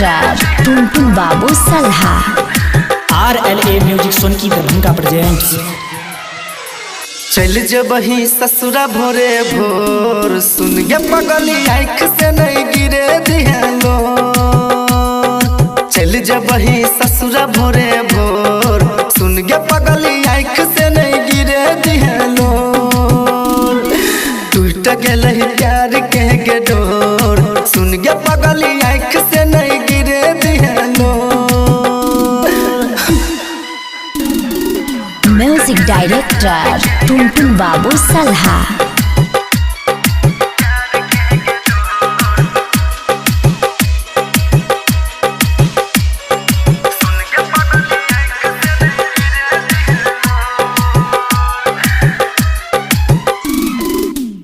Director टुनटुन बाबू सलहा। RLA music सोन की दरभंगा प्रेजेंट्स। चल जबही ससुरा भोरे भोर, सुन गे पगली आँख से नहीं गिरे दिहलो। चल जबही ससुरा भोरे भोर, सुन गे पगली आँख से नहीं गिरे दिहलो। टूट गेलही प्यार के गे डोर, सुन गे पगली आँख से नहीं गिरे दिहलो। म्यूजिक डायरेक्टर टुनटुन बाबू सलहा।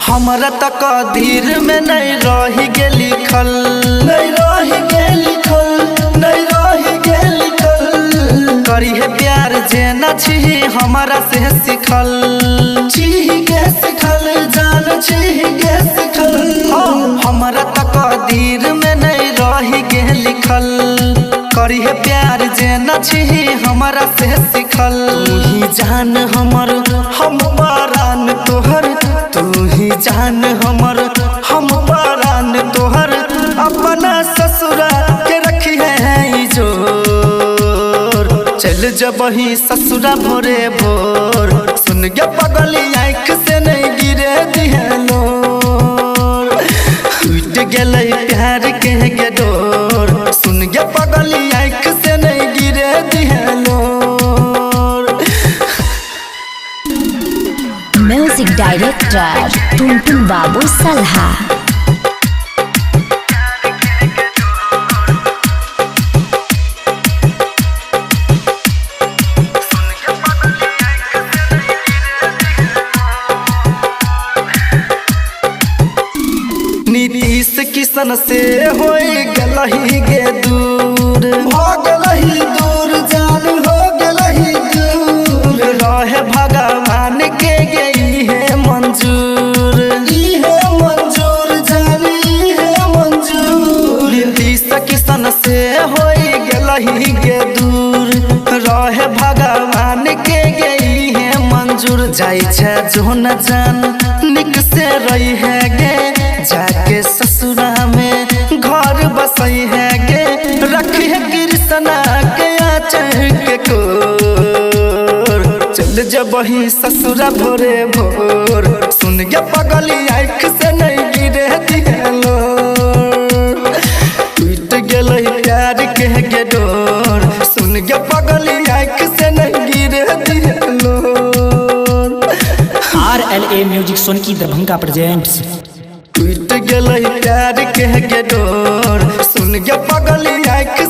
हमरा तक धीर में नहीं रही गे लिखल, नहीं रही गे लिखल, नहीं रही गे लिखल। करी है प्यार जे न छी हमारा से सिखल, छी गे सिखल, जान छी गे सिखल। हमरा तक धीर में नहीं रही गे लिखल, करी है प्यार जे न छी हमारा से सिखल। तू ही जान हमर, हम परान तोहर, तू ही जान हमर, हम परान तोहर। अपना ससुरा के रखी है जोर, चल जबही ससुरा भोरे भोर, सुन गे पगली आँख से नहीं गिरे दिहलो। टूट गेलै प्यार के गे डोर, सुन गे पगली आँख से नहीं गिरे दिहलो। म्यूजिक डायरेक्टर टुनटुन बाबू सलहा। नीतीश किशन से होई गलही गे दूर, हो गलही दूर, जान हो गलही दूर। रहे भगवान के गई है मंजूर, है मंजूर, जान है मंजूर। नीतीश किशन से होई गलही गे दूर, रहे भगवान के गई है मंजूर। जाई छे जो न जान निक से रही है गे, जाके ससुरा में घर बसई है गे। रखी है कृष्णा के आँचल के कोर, चल जबही ससुरा भोरे भोर, सुन गे पगली आँख से नहीं गिरे दिहलो। टूट गेलै प्यार के गे डोर, सुन गे पगली आँख से नहीं गिरे दिहलो। RLA म्यूजिक सोन की दरभंगा प्रेजेंट्स। टूट गेलै प्यार के गे डोर, सुन गे पगली आँख